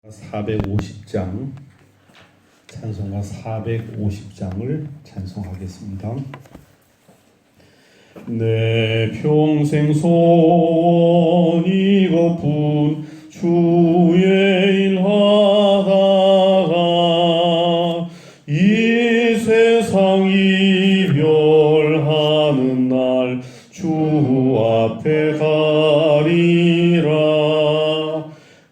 450장 찬송가 450장을 찬송하겠습니다. 내 평생 소원이 고픈 주의 일하다가 이 세상 이별하는 날 주 앞에 가리라.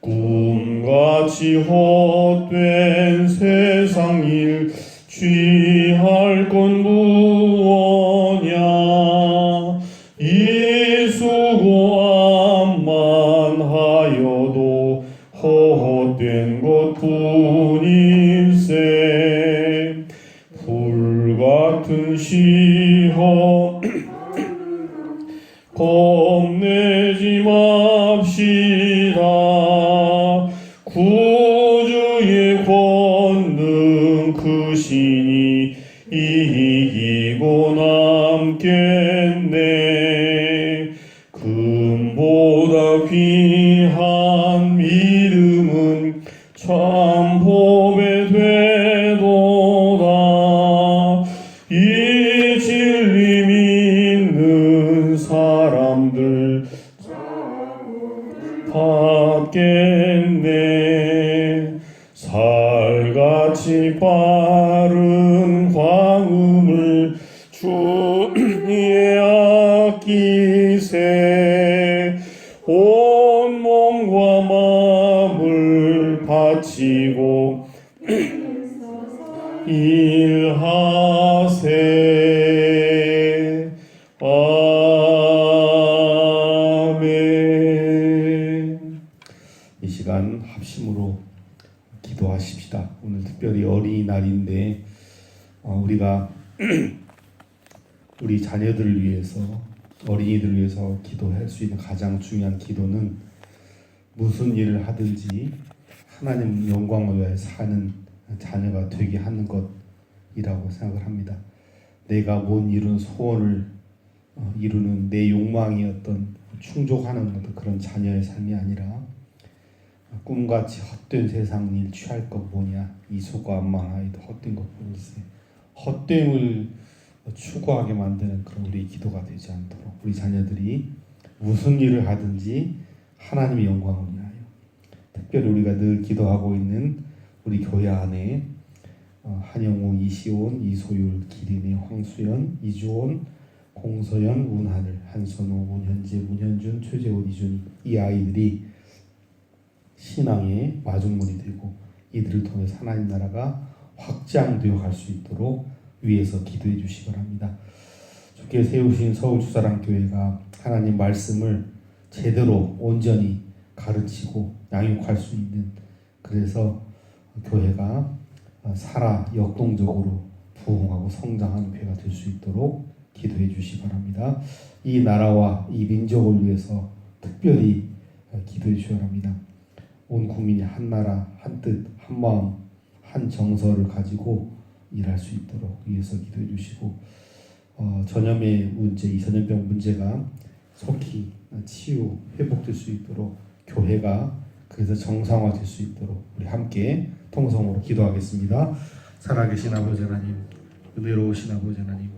꿈같이 헛된 세상 일 취할 건 무엇냐. 이 수고함만 하여도 헛된 것뿐일세. 불같은 시험 겁내지 맙시다. 구주의 권능 크시니 이기고 남겠네. 금보다 귀한 믿음은 참 보배 되도다. 이 진리 믿는 사람들 받겠네. 살같이 빠른 광음을 주의 아끼세. 온 몸과 마음을 바치고 일하세. 아멘. 이 시간 합심으로 기도하십시다. 오늘 특별히 어린이날인데 우리가 우리 자녀들을 위해서, 어린이들을 위해서 기도할 수 있는 가장 중요한 기도는 무슨 일을 하든지 하나님 영광을 위해 사는 자녀가 되게 하는 것이라고 생각을 합니다. 내가 못 이룬 소원을 이루는 내 욕망이 어떤 충족하는 그런 자녀의 삶이 아니라 꿈같이 헛된 세상 일 취할 것 뭐냐. 이 수고함만 하여도 헛된 것뿐일세. 헛됨을 추구하게 만드는 그런 우리의 기도가 되지 않도록 우리 자녀들이 무슨 일을 하든지 하나님의 영광을 위하여, 특별히 우리가 늘 기도하고 있는 우리 교회 안에 한영우, 이시온, 이소율, 기린이, 황수연, 이주온, 공서연, 운하늘, 한선우, 문현재, 문현준, 최재원, 이준이, 이 아이들이 신앙의 마중물이 되고 이들을 통해서 하나님 나라가 확장되어 갈 수 있도록 위에서 기도해 주시기 바랍니다. 주께 세우신 서울주사랑교회가 하나님 말씀을 제대로 온전히 가르치고 양육할 수 있는, 그래서 교회가 살아 역동적으로 부흥하고 성장하는 교회가 될 수 있도록 기도해 주시기 바랍니다. 이 나라와 이 민족을 위해서 특별히 기도해 주시기 바랍니다. 온 국민이 한 나라, 한 뜻, 한 마음, 한 정서를 가지고 일할 수 있도록 위해서 기도해 주시고, 전염의 문제, 이 전염병 문제가 속히 치유, 회복될 수 있도록 교회가 그래서 정상화될 수 있도록 우리 함께 통성으로 기도하겠습니다. 살아계신 아버지 하나님, 은혜로우신 아버지 하나님,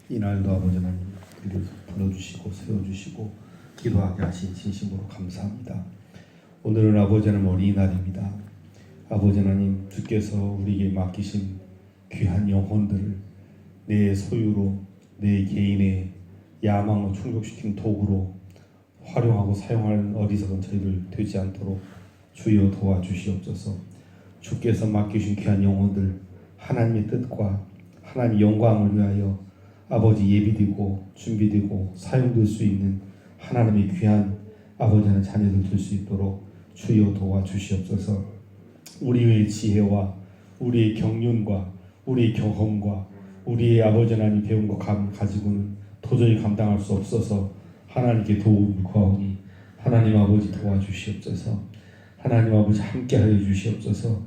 이날도 아버지 하나님 우리를 불러주시고 세워주시고 기도하게 하신 진심으로 감사합니다. 오늘은 아버지 하나님 어린이날입니다. 아버지 하나님, 주께서 우리에게 맡기신 귀한 영혼들을 내 소유로, 내 개인의 야망을 충족시킨 도구로 활용하고 사용할 어리석은 저희들 되지 않도록 주여 도와주시옵소서. 주께서 맡기신 귀한 영혼들 하나님의 뜻과 하나님의 영광을 위하여 아버지 예비되고 준비되고 사용될 수 있는 하나님의 귀한 아버지 하나님 자녀들 될 수 있도록 주여 도와주시옵소서. 우리의 지혜와 우리의 경륜과 우리의 경험과 우리의 아버지 하나님 배운 것 가지고는 도저히 감당할 수 없어서 하나님께 도움을 구하오니 하나님 아버지 도와주시옵소서. 하나님 아버지 함께하여 주시옵소서.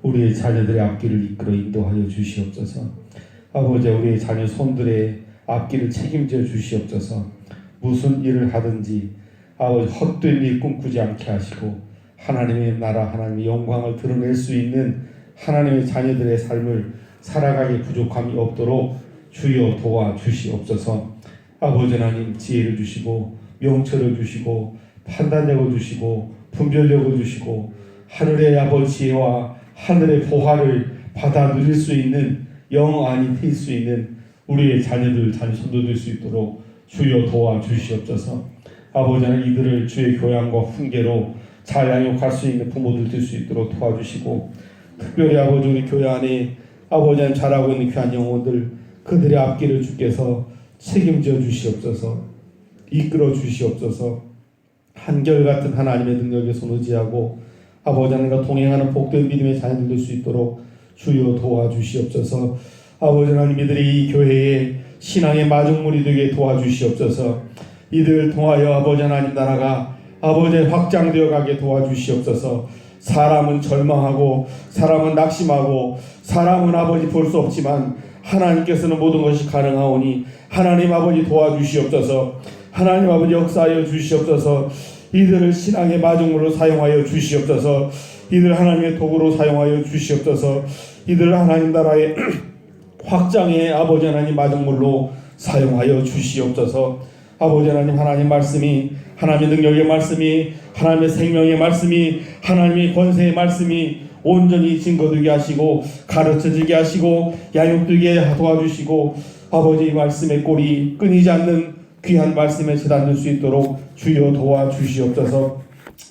우리의 자녀들의 앞길을 이끌어 인도하여 주시옵소서. 아버지 우리의 자녀 손들의 앞길을 책임져 주시옵소서. 무슨 일을 하든지 아버지 헛된 일 꿈꾸지 않게 하시고 하나님의 나라 하나님의 영광을 드러낼 수 있는 하나님의 자녀들의 삶을 살아가기 부족함이 없도록 주여 도와주시옵소서. 아버지 하나님 지혜를 주시고 명철을 주시고 판단력을 주시고 분별력을 주시고 하늘의 아버지 지혜와 하늘의 보화를 받아 누릴 수 있는 영안이 될 수 있는 우리의 자녀들 자녀 손도될 수 있도록 주여 도와주시옵소서. 아버지 하나님 이들을 주의 교양과 훈계로 잘 양육할 수 있는 부모들 될 수 있도록 도와주시고 특별히 아버지 우리 교회 안에 아버지 하나님 자라고 있는 귀한 영혼들 그들의 앞길을 주께서 책임져 주시옵소서. 이끌어 주시옵소서. 한결같은 하나님의 능력에 손 의지하고 아버지 하나님과 동행하는 복된 믿음의 자녀들 될 수 있도록 주여 도와주시옵소서. 아버지 하나님 이들이 이 교회의 신앙의 마중물이 되게 도와주시옵소서. 이들을 통하여 아버지 하나님 나라가 아버지 확장되어 가게 도와주시옵소서. 사람은 절망하고 사람은 낙심하고 사람은 아버지 볼 수 없지만 하나님께서는 모든 것이 가능하오니 하나님 아버지 도와주시옵소서. 하나님 아버지 역사하여 주시옵소서. 이들을 신앙의 마중물로 사용하여 주시옵소서. 이들 하나님의 도구로 사용하여 주시옵소서. 이들을 하나님 나라의 확장의 아버지 하나님 마중물로 사용하여 주시옵소서. 아버지 하나님 하나님 말씀이 하나님의 능력의 말씀이 하나님의 생명의 말씀이 하나님의 권세의 말씀이 온전히 증거되게 하시고 가르쳐지게 하시고 양육되게 도와주시고 아버지 말씀의 꼴이 끊이지 않는 귀한 말씀에 재단될 수 있도록 주여 도와주시옵소서.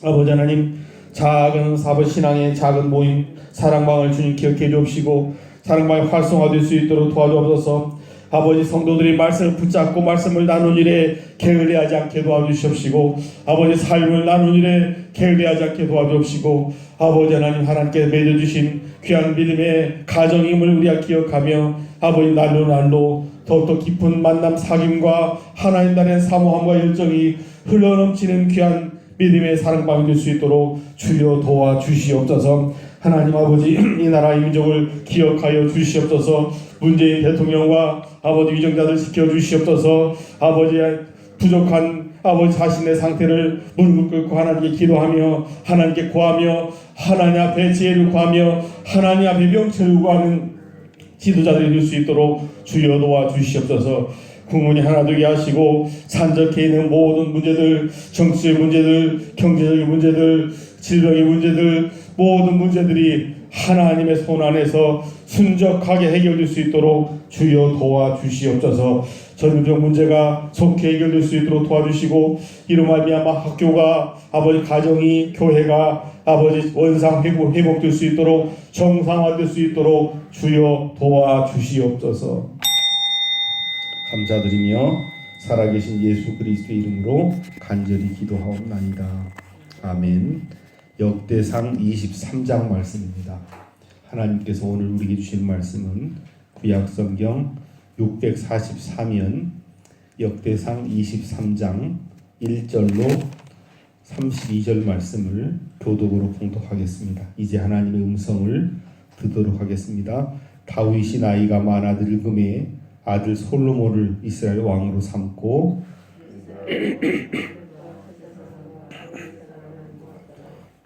아버지 하나님 작은 사법신앙의 작은 모임 사랑방을 주님 기억해 주옵시고 사랑방이 활성화될 수 있도록 도와주옵소서. 아버지 성도들이 말씀을 붙잡고 말씀을 나눈 일에 게을리하지 않게 도와주시옵시고 아버지 삶을 나눈 일에 게을리하지 않게 도와주옵시고 아버지 하나님 하나님께 맺어주신 귀한 믿음의 가정임을 우리가 기억하며 아버지 날로 날로 더욱더 깊은 만남 사귐과 하나님 나라의 사모함과 열정이 흘러넘치는 귀한 믿음의 사랑방이 될 수 있도록 주여 도와주시옵소서. 하나님 아버지 이 나라의 민족을 기억하여 주시옵소서. 문재인 대통령과 아버지 위정자들 지켜주시옵소서. 아버지의 부족한 아버지 자신의 상태를 무릎 꿇고 하나님께 기도하며 하나님께 구하며 하나님 앞에 지혜를 구하며 하나님 앞에 명철을 구하는 지도자들이 될 수 있도록 주여 도와주시옵소서. 국민이 하나 되게 하시고 산적해 있는 모든 문제들 정치의 문제들 경제적인 문제들 질병의 문제들 모든 문제들이 하나님의 손 안에서 순적하게 해결될 수 있도록 주여 도와주시옵소서. 전염병 문제가 속히 해결될 수 있도록 도와주시고 이로 말미암아 학교가 아버지 가정이 교회가 아버지 원상 회복될 수 있도록 정상화될 수 있도록 주여 도와주시옵소서. 감사드리며 살아계신 예수 그리스도의 이름으로 간절히 기도하옵나이다. 아멘. 역대상 23장 말씀입니다. 하나님께서 오늘 우리에게 주신 말씀은 구약성경 644면 역대상 23장 1절로 32절 말씀을 교독으로 봉독하겠습니다. 이제 하나님의 음성을 듣도록 하겠습니다. 다윗이 나이가 많아 늙음에 아들 솔로몬을 이스라엘 왕으로 삼고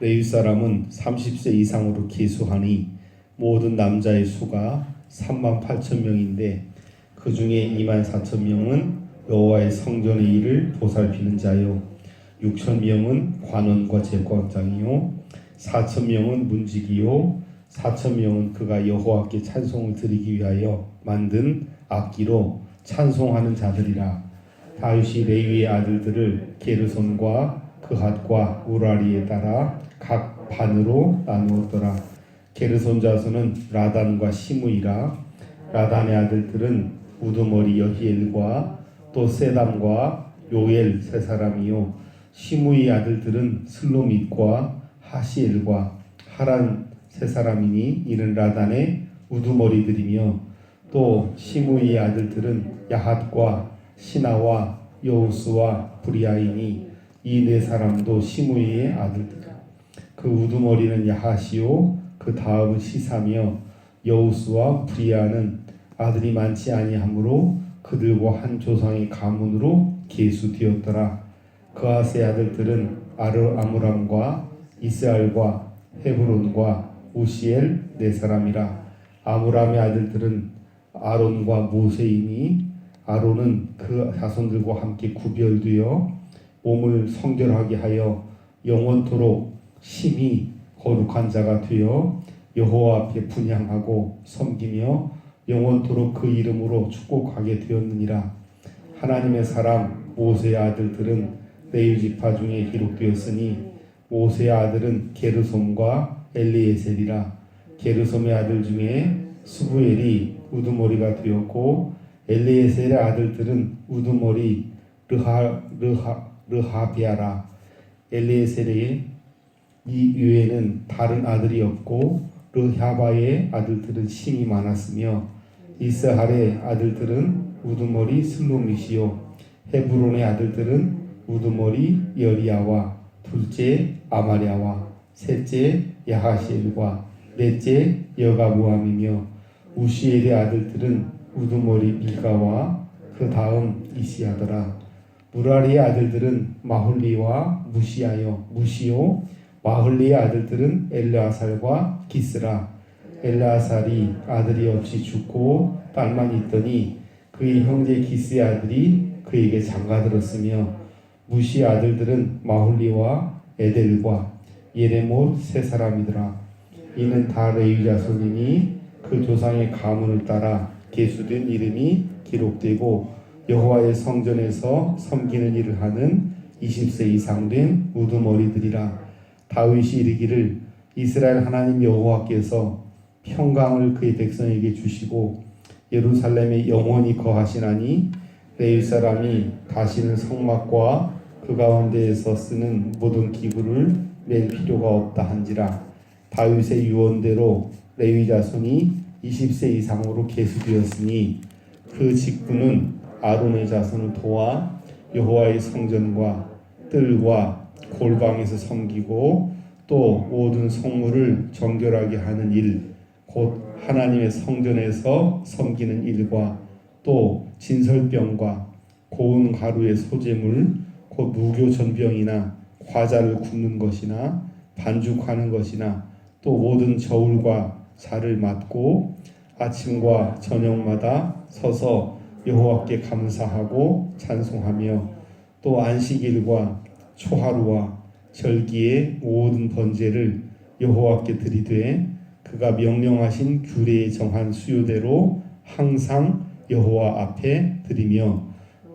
레위 사람은 30세 이상으로 계수하니 모든 남자의 수가 38,000명인데 그 중에 24,000명은 여호와의 성전의 일을 보살피는 자요 6,000명은 관원과 제과장이요 4,000명은 문지기요 4,000명은 그가 여호와께 찬송을 드리기 위하여 만든 악기로 찬송하는 자들이라. 다윗이 레위의 아들들을 게르손과 그핫과 우라리에 따라 각 반으로 나누었더라. 게르손 자손은 라단과 시므이라. 라단의 아들들은 우두머리 여히엘과 또 세담과 요엘 세 사람이요 시므이 아들들은 슬로밋과 하시엘과 하란 세 사람이니 이는 라단의 우두머리들이며 또 시므이의 아들들은 야핫과 시나와 여우스와 브리아이니 이 네 사람도 시므이의 아들들이라. 그 우두머리는 야핫이요 그 다음은 시사며 여우스와 브리아는 아들이 많지 아니하므로 그들과 한 조상의 가문으로 계수되었더라. 그아스의 아들들은 아므람과 이스알과 헤브론과 우시엘 네 사람이라. 아므람의 아들들은 아론과 모세이니 아론은 그 자손들과 함께 구별되어 몸을 성결하게 하여 영원토록 심히 거룩한 자가 되어 여호와 앞에 분향하고 섬기며 영원토록 그 이름으로 축복하게 되었느니라. 하나님의 사람 모세의 아들들은 레위 지파 중에 기록되었으니 모세의 아들은 게르솜과 엘리에셀이라. 게르솜의 아들 중에 스부엘이 우두머리가 되었고 엘리에셀의 아들들은 우두머리 르하비아라. 엘리에셀의 이 외에는 다른 아들이 없고 르하바의 아들들은 심이 많았으며 이스할의 아들들은 우두머리 슬로미시요 헤브론의 아들들은 우두머리 여리야와 둘째 아마랴와 셋째 야하시엘과 넷째 여가무함이며 우시엘의 아들들은 우두머리 밀가와 그 다음 이시야더라. 무라리의 아들들은 마홀리와 무시요 마홀리의 아들들은 엘르아살과 기스라. 엘르아살이 아들이 없이 죽고 딸만 있더니 그의 형제 기스의 아들이 그에게 장가들었으며 무시의 아들들은 마홀리와 에델과 예레못 세 사람이더라. 이는 다 레위 자손이니 그 조상의 가문을 따라 계수된 이름이 기록되고 여호와의 성전에서 섬기는 일을 하는 20세 이상 된 우두머리들이라. 다윗이 이르기를 이스라엘 하나님 여호와께서 평강을 그의 백성에게 주시고 예루살렘에 영원히 거하시나니 레위 사람이 다시는 성막과 그 가운데에서 쓰는 모든 기구를 낼 필요가 없다 한지라. 다윗의 유언대로 레위 자손이 20세 이상으로 계수되었으니 그 직분은 아론의 자손을 도와 여호와의 성전과 뜰과 골방에서 섬기고 또 모든 성물을 정결하게 하는 일, 곧 하나님의 성전에서 섬기는 일과 또 진설병과 고운 가루의 소재물, 곧 무교 전병이나 과자를 굽는 것이나 반죽하는 것이나 또 모든 저울과 자를 맡고 아침과 저녁마다 서서 여호와께 감사하고 찬송하며 또 안식일과 초하루와 절기의 모든 번제를 여호와께 드리되 그가 명령하신 규례에 정한 수요대로 항상 여호와 앞에 드리며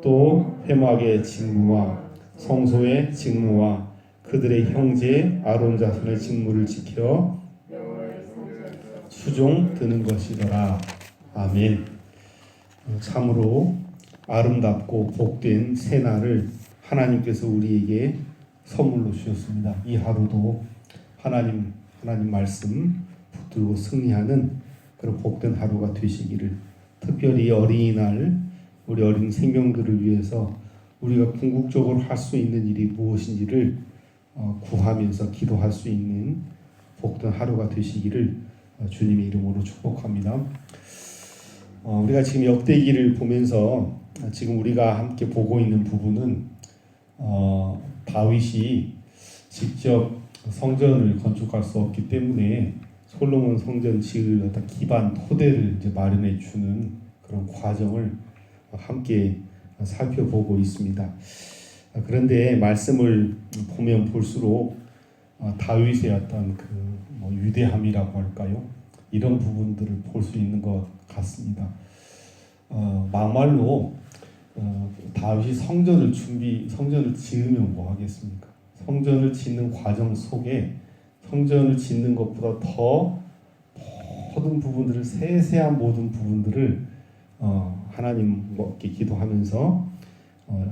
또 회막의 직무와 성소의 직무와 그들의 형제 아론 자손의 직무를 지켜 수종 드는 것이더라. 아멘. 참으로 아름답고 복된 새날을 하나님께서 우리에게 선물로 주셨습니다. 이 하루도 하나님 말씀 붙들고 승리하는 그런 복된 하루가 되시기를, 특별히 어린이날 우리 어린 생명들을 위해서 우리가 궁극적으로 할 수 있는 일이 무엇인지를 구하면서 기도할 수 있는 복된 하루가 되시기를 주님의 이름으로 축복합니다. 우리가 지금 역대기를 보면서 지금 우리가 함께 보고 있는 부분은 다윗이 직접 성전을 건축할 수 없기 때문에 솔로몬 성전 지을 어떤 기반 토대를 이제 마련해 주는 그런 과정을 함께 살펴보고 있습니다. 그런데 말씀을 보면 볼수록 다윗의 어떤 위대함이라고 할까요? 이런 부분들을 볼 수 있는 것 같습니다. 막말로 다윗이 성전을 지으면 뭐 하겠습니까? 성전을 짓는 과정 속에 성전을 짓는 것보다 더 모든 부분들을, 세세한 모든 부분들을 하나님께 기도하면서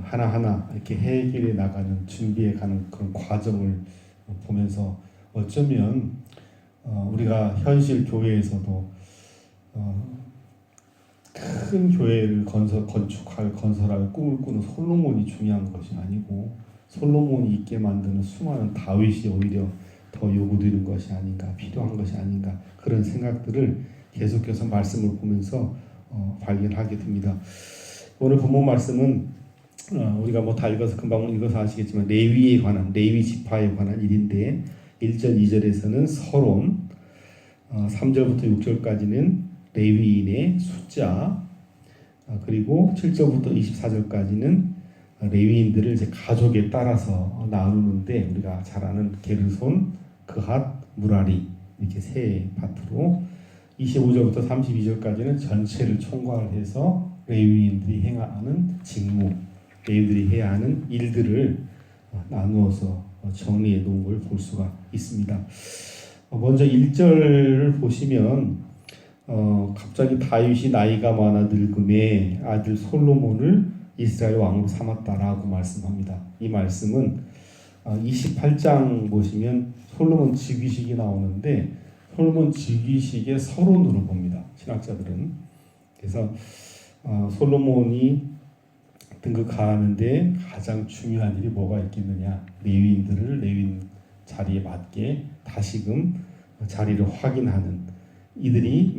하나하나 이렇게 해결해 나가는, 준비해 가는 그런 과정을 보면서 어쩌면 우리가 현실 교회에서도 큰 교회를 건설할 꿈을 꾸는 솔로몬이 중요한 것이 아니고 솔로몬이 있게 만드는 수많은 다윗이 오히려 더 요구되는 것이 아닌가, 필요한 것이 아닌가, 그런 생각들을 계속해서 말씀을 보면서 발견하게 됩니다. 오늘 본문 말씀은 우리가 뭐 다 읽어서 금방 읽어서 아시겠지만 레위에 관한, 레위 지파에 관한 일인데 1절 2절에서는 서론, 3절부터 6절까지는 레위인의 숫자, 그리고 7절부터 24절까지는 레위인들을 이제 가족에 따라서 나누는데 우리가 잘 아는 게르손, 그핫, 무라리 이렇게 세 파트로 25절부터 32절까지는 전체를 총괄해서 레위인들이 행하는 직무, 레위인들이 해야 하는 일들을 나누어서 정리해 놓은 걸 볼 수가 있습니다. 먼저 1절을 보시면 갑자기 다윗이 나이가 많아 늙음에 아들 솔로몬을 이스라엘 왕으로 삼았다라고 말씀합니다. 이 말씀은 28장 보시면 솔로몬 즉위식이 나오는데 솔로몬 즉위식의 서론으로 봅니다. 신학자들은. 그래서 솔로몬이 등극하는데 가장 중요한 일이 뭐가 있겠느냐? 레위인들을 레위인 자리에 맞게 다시금 자리를 확인하는, 이들에게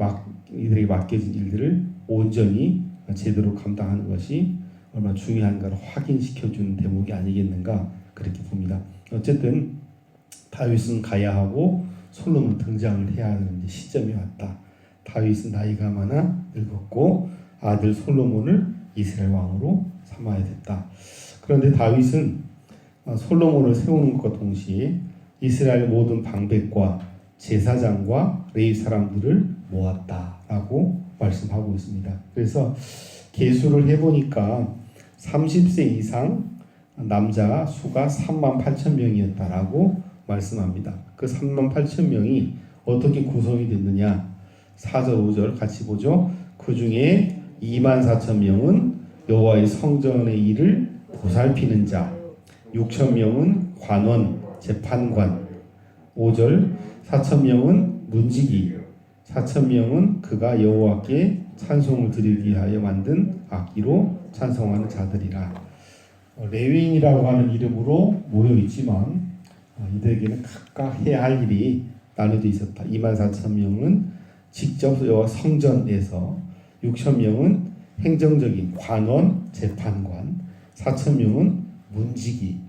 맡겨진 일들을 온전히 제대로 감당하는 것이 얼마나 중요한가를 확인시켜주는 대목이 아니겠는가 그렇게 봅니다. 어쨌든 다윗은 가야 하고 솔로몬은 등장을 해야 하는 시점이 왔다. 다윗은 나이가 많아 늙었고 아들 솔로몬을 이스라엘 왕으로 삼아야 됐다. 그런데 다윗은 솔로몬을 세우는 것과 동시에 이스라엘 모든 방백과 제사장과 레위 사람들을 모았다라고 말씀하고 있습니다. 그래서 계수를 해보니까 30세 이상 남자 수가 38,000명이었다라고 말씀합니다. 그 38,000명이 어떻게 구성이 됐느냐? 4절 5절 같이 보죠. 그 중에 24,000명은 여호와의 성전의 일을 보살피는 자, 6,000명은 관원, 재판관, 5절 4,000명은 문지기, 4,000명은 그가 여호와께 찬송을 드리기 위하여 만든 악기로 찬송하는 자들이라. 레위인이라고 하는 이름으로 모여 있지만 이들에게는 각각 해야 할 일이 나눠져 있었다. 24,000명은 직접 여호와 성전에서, 6,000명은 행정적인 관원, 재판관, 4,000명은 문지기,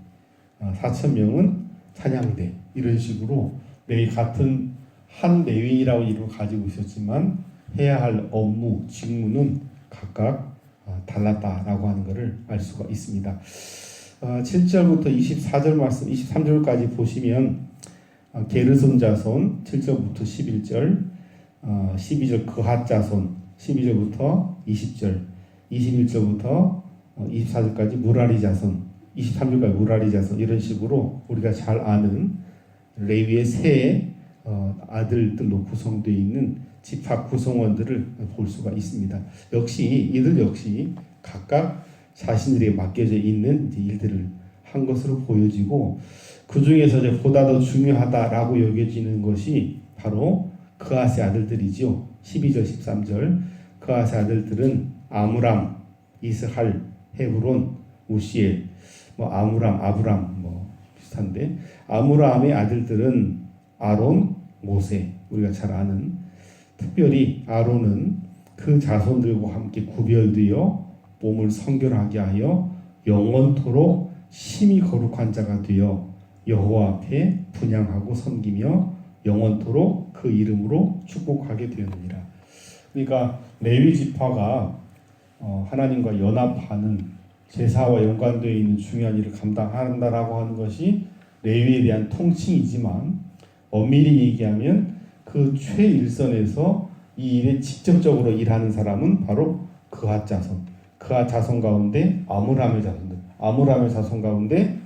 4,000명은 찬양대, 이런 식으로 매일 같은 한 레위인이라고 이름을 가지고 있었지만 해야 할 업무, 직무는 각각 달랐다라고 하는 것을 알 수가 있습니다. 7절부터 24절 말씀, 23절까지 보시면 게르손 자손 7절부터 11절, 12절 그핫 자손 12절부터 20절, 21절부터 24절까지 무라리 자손, 23절까지 무라리 자손, 이런 식으로 우리가 잘 아는 레위의 세 아들들로 구성되어 있는 집합 구성원들을 볼 수가 있습니다. 이들 역시 각각 자신들에게 맡겨져 있는 일들을 한 것으로 보여지고, 그 중에서 이제 보다 더 중요하다라고 여겨지는 것이 바로 그앗의 아들들이죠. 12절 13절 그앗의 아들들은 아므람, 이스할, 헤브론, 우시엘, 아브람 비슷한데, 아므람의 아들들은 아론, 모세, 우리가 잘 아는, 특별히 아론은 그 자손들과 함께 구별되어 몸을 성결하게 하여 영원토록 심히 거룩한 자가 되어 여호와 앞에 분향하고 섬기며 영원토록 그 이름으로 축복하게 되었느니라. 그러니까 레위 지파가 하나님과 연합하는 제사와 연관되어 있는 중요한 일을 감당한다라고 하는 것이 레위에 대한 통칭이지만, 엄밀히 얘기하면 그 최일선에서 이 일에 직접적으로 일하는 사람은 바로 그앗 자손, 그앗 자손 가운데 아므람의 자손들, 아므람의 자손 가운데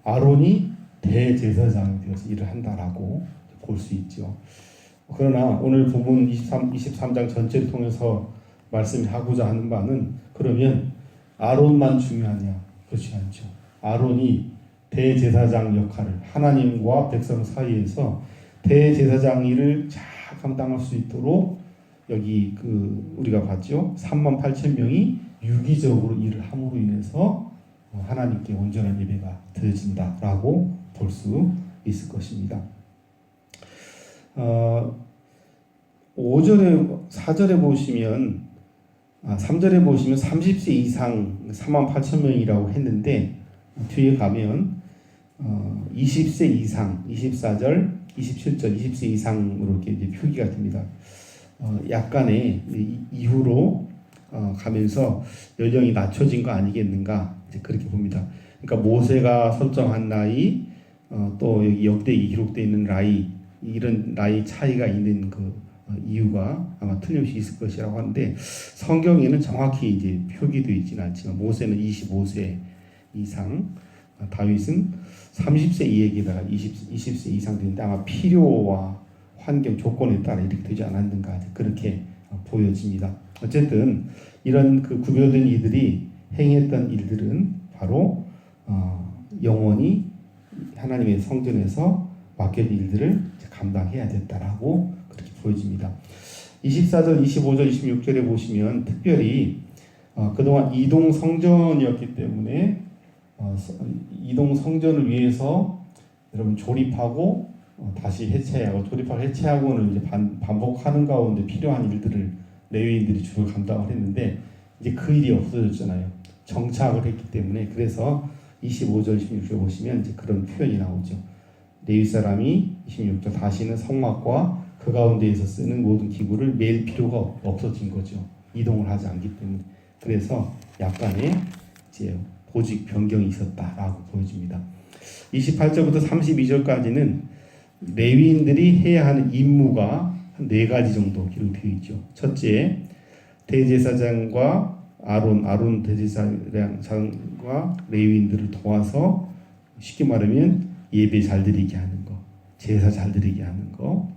아론이 대제사장이 되어서 일을 한다라고 볼 수 있죠. 그러나 오늘 본문 23장 전체를 통해서 말씀하고자 하는 바는, 그러면 아론만 중요하냐? 그렇지 않죠. 아론이 대제사장 역할을, 하나님과 백성 사이에서 대제사장 일을 잘 감당할 수 있도록, 여기 우리가 봤죠. 38,000명이 유기적으로 일을 함으로 인해서 하나님께 온전한 예배가 드려진다라고 볼 수 있을 것입니다. 5절에 4절에 보시면 3절에 보시면 30세 이상 48,000명이라고 했는데 뒤에 가면 20세 이상 24절, 27절 20세 이상으로 이렇게 이제 표기가 됩니다. 약간의 이후로 가면서 연령이 낮춰진 거 아니겠는가 이제 그렇게 봅니다. 그러니까 모세가 설정한 나이 또 여기 역대기 기록되어 있는 나이 이런 나이 차이가 있는 그 이유가 아마 틀림없이 있을 것이라고 하는데 성경에는 정확히 이제 표기되어 있지는 않지만 모세는 25세 이상, 다윗은 30세 이에게다가 20세 이상 되는데 아마 필요와 환경 조건에 따라 이렇게 되지 않았는가 그렇게 보여집니다. 어쨌든 이런 그 구별된 이들이 행했던 일들은 바로 영원히 하나님의 성전에서 맡겨진 일들을 감당해야 됐다라고 그렇게 보여집니다. 24절, 25절, 26절에 보시면 특별히 그동안 이동 성전이었기 때문에 이동 성전을 위해서 여러분 조립하고 다시 해체하고 조립하고 해체하고는 이제 반복하는 가운데 필요한 일들을 레위인들이 주로 감당을 했는데 이제 그 일이 없어졌잖아요. 정착을 했기 때문에. 그래서 25절, 26절 보시면 이제 그런 표현이 나오죠. 레위 사람이 26절 다시는 성막과 그 가운데에서 쓰는 모든 기구를 매일 필요가 없어진 거죠. 이동을 하지 않기 때문에. 그래서 약간의 이제 보직 변경이 있었다라고 보여집니다. 28절부터 32절까지는 레위인들이 해야 하는 임무가 한 4가지 정도 기록되어 있죠. 첫째, 대제사장과 아론 대제사장과 레위인들을 도와서 쉽게 말하면 예배 잘 드리게 하는 거, 제사 잘 드리게 하는 거,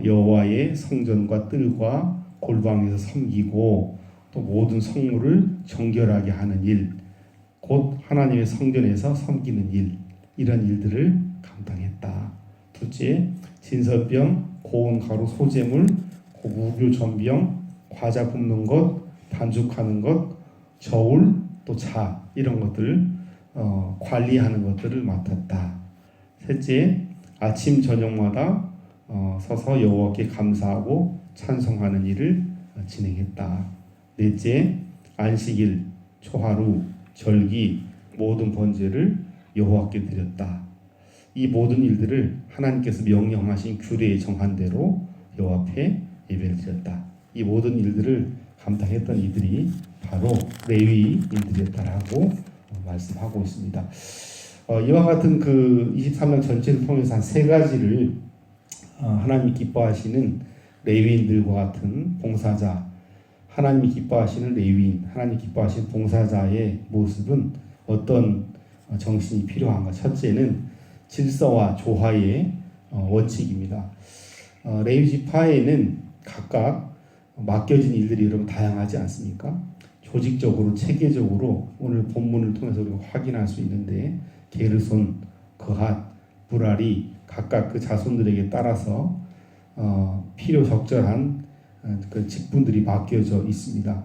여호와의 성전과 뜰과 골방에서 섬기고 또 모든 성물을 정결하게 하는 일, 곧 하나님의 성전에서 섬기는 일, 이런 일들을 감당했다. 둘째, 진설병, 고운 가루, 소재물, 무교 전병, 과자 굽는 것, 반죽하는 것, 저울, 또 차 이런 것들 관리하는 것들을 맡았다. 셋째, 아침 저녁마다 서서 여호와께 감사하고 찬송하는 일을 진행했다. 넷째, 안식일, 초하루, 절기 모든 번제를 여호와께 드렸다. 이 모든 일들을 하나님께서 명령하신 규례에 정한 대로 여호와 앞에 예배를 드렸다. 이 모든 일들을 감당했던 이들이 바로 레위인들이었다라고 말씀하고 있습니다. 이와 같은 그 23장 전체를 통해서 한 3가지를 하나님이 기뻐하시는 레위인들과 같은 봉사자, 하나님이 기뻐하시는 레위인, 하나님이 기뻐하시는 봉사자의 모습은 어떤 정신이 필요한가? 첫째는 질서와 조화의 원칙입니다. 레위 지파에는 각각 맡겨진 일들이 여러분 다양하지 않습니까? 조직적으로 체계적으로 오늘 본문을 통해서 우리가 확인할 수 있는데 게르손, 그핫, 무라리 각각 그 자손들에게 따라서 필요 적절한 그 직분들이 맡겨져 있습니다.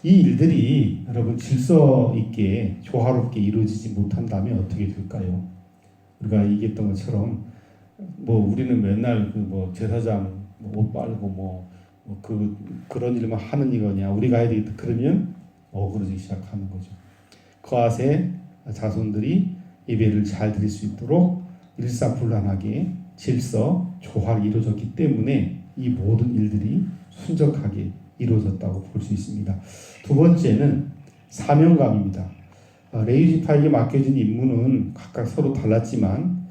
이 일들이 여러분 질서 있게 조화롭게 이루어지지 못한다면 어떻게 될까요? 우리가 얘기했던 것처럼 우리는 맨날 제사장 옷 빨고 그런 일만 하는 이거냐 우리가 해야 되겠다 그러면 어그러지기 시작하는 거죠. 그아세 자손들이 예배를 잘 드릴 수 있도록 일사불란하게 질서 조화가 이루어졌기 때문에 이 모든 일들이 순적하게 이루어졌다고 볼 수 있습니다. 두 번째는 사명감입니다. 레위 지파에게 맡겨진 임무는 각각 서로 달랐지만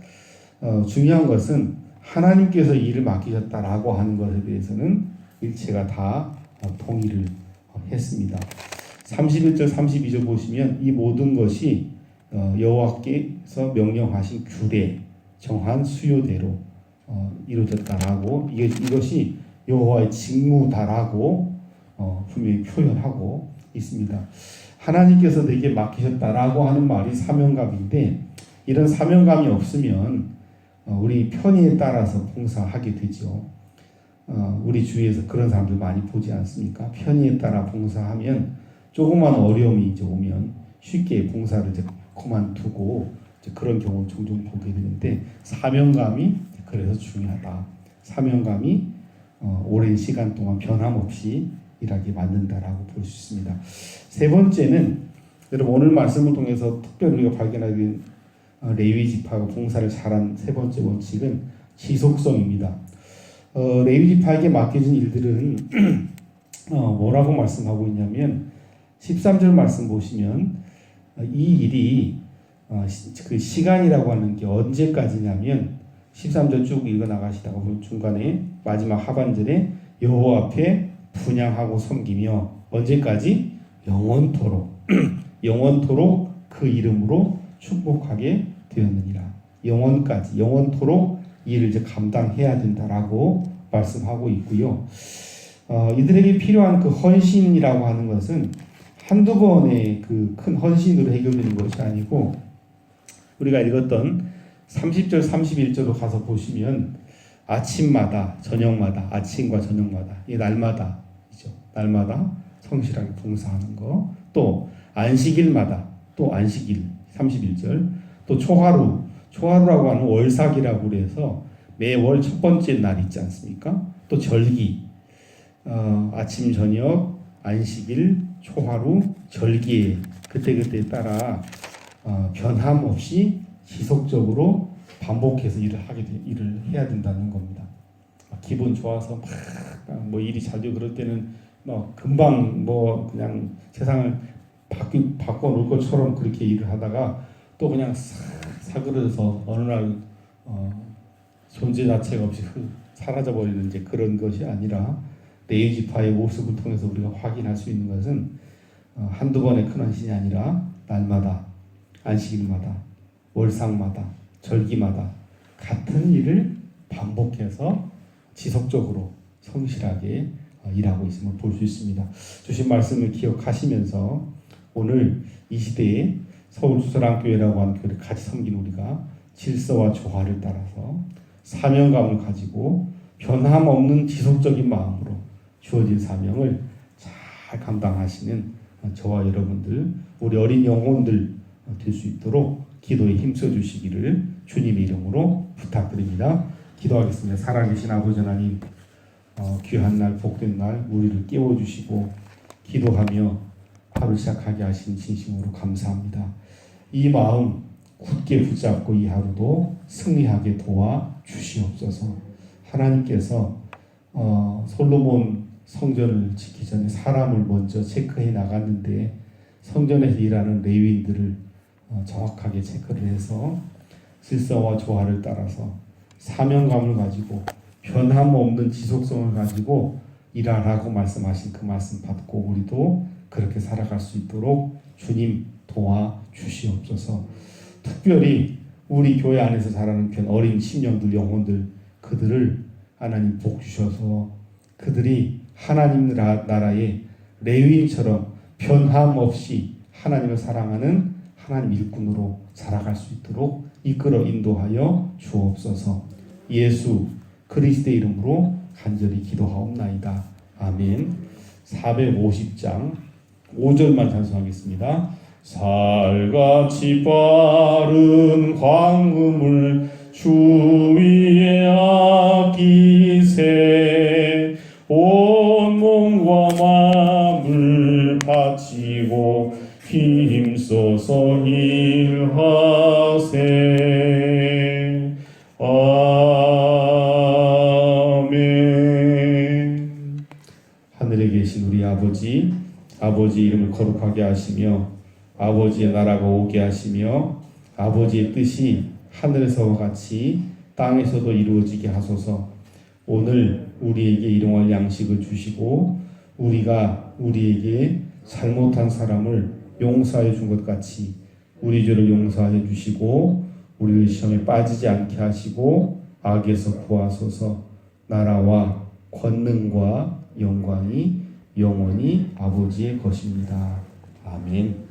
중요한 것은 하나님께서 일을 맡기셨다라고 하는 것에 대해서는 일체가 다 동의를 했습니다. 31절 32절 보시면 이 모든 것이 여호와께서 명령하신 규례 정한 수요대로 이루어졌다라고 이것이 여호와의 직무다라고 분명히 표현하고 있습니다. 하나님께서 내게 맡기셨다라고 하는 말이 사명감인데 이런 사명감이 없으면 우리 편의에 따라서 봉사하게 되죠. 우리 주위에서 그런 사람들 많이 보지 않습니까? 편의에 따라 봉사하면 조그만 어려움이 이제 오면 쉽게 봉사를 이제 그만두고 이제 그런 경우를 종종 보게 되는데 사명감이 그래서 중요하다. 사명감이 오랜 시간 동안 변함없이 일하게 만든다라고 볼 수 있습니다. 세 번째는 여러분 오늘 말씀을 통해서 특별히 우리가 발견하게 된 레위 지파가 봉사를 잘한 세 번째 원칙은 지속성입니다. 레위 지파에게 맡겨진 일들은 뭐라고 말씀하고 있냐면 13절 말씀 보시면 이 일이 그 시간이라고 하는 게 언제까지냐면 13절 쭉 읽어 나가시다가 보면 중간에 마지막 하반절에 여호와 앞에 분향하고 섬기며 언제까지? 영원토록 영원토록 그 이름으로 축복하게 되었느니라. 영원까지 영원토록 이 일을 이제 감당해야 된다라고 말씀하고 있고요. 이들에게 필요한 그 헌신이라고 하는 것은 한두 번의 그 큰 헌신으로 해결되는 것이 아니고 우리가 읽었던 30절 31절로 가서 보시면 아침마다 저녁마다 아침과 저녁마다 이 날마다이죠. 날마다 성실하게 봉사하는 거. 또 안식일마다 또 안식일 31절 또 초하루라고 하는 월삭이라고 그래서 매월 첫 번째 날 있지 않습니까? 또 절기 아침 저녁 안식일 초하루 절기에 그때그때 따라 변함없이 지속적으로 반복해서 일을 해야 된다는 겁니다. 기분 좋아서 막 일이 잘 되고 그럴 때는 금방 그냥 세상을 바꿔 놓을 것처럼 그렇게 일을 하다가 또 그냥 사그러져서 어느 날 존재 자체가 없이 사라져 버리는 이제 그런 것이 아니라 레위 지파의 모습을 통해서 우리가 확인할 수 있는 것은 한두 번의 큰 헌신이 아니라 날마다 안식일마다 월삭마다 절기마다 같은 일을 반복해서 지속적으로 성실하게 일하고 있음을 볼 수 있습니다. 주신 말씀을 기억하시면서 오늘 이 시대에 서울수설안교회라고 하는 교회를 같이 섬긴 우리가 질서와 조화를 따라서 사명감을 가지고 변함없는 지속적인 마음으로 주어진 사명을 잘 감당하시는 저와 여러분들 우리 어린 영혼들 될 수 있도록 기도에 힘써 주시기를 주님의 이름으로 부탁드립니다. 기도하겠습니다. 살아계신 아버지 하나님 귀한 날 복된 날 우리를 깨워주시고 기도하며 하루 시작하게 하신 진심으로 감사합니다. 이 마음 굳게 붙잡고 이 하루도 승리하게 도와 주시옵소서. 하나님께서 솔로몬 성전을 짓기 전에 사람을 먼저 체크해 나갔는데 성전에서 일하는 레위인들을 정확하게 체크를 해서 질서와 조화를 따라서 사명감을 가지고 변함없는 지속성을 가지고 일하라고 말씀하신 그 말씀 받고 우리도 그렇게 살아갈 수 있도록 주님 도와주시옵소서. 특별히 우리 교회 안에서 자라는 어린 심령들 영혼들 그들을 하나님 복 주셔서 그들이 하나님 나라의 레위인처럼 변함없이 하나님을 사랑하는 하나님 일꾼으로 자라갈 수 있도록 이끌어 인도하여 주옵소서. 예수 그리스도의 이름으로 간절히 기도하옵나이다. 아멘. 450장 5절만 찬송하겠습니다. 살같이 빠른 광음을 주 위에 아끼세 온 몸과 마음을 바치고 힘써서 일하세. 아멘. 하늘에 계신 우리 아버지 이름을 거룩하게 하시며 아버지의 나라가 오게 하시며 아버지의 뜻이 하늘에서와 같이 땅에서도 이루어지게 하소서. 오늘 우리에게 일용할 양식을 주시고 우리가 우리에게 잘못한 사람을 용서해 준 것 같이 우리 죄를 용서해 주시고 우리를 시험에 빠지지 않게 하시고 악에서 구하소서. 나라와 권능과 영광이 영원히 아버지의 것입니다. 아멘.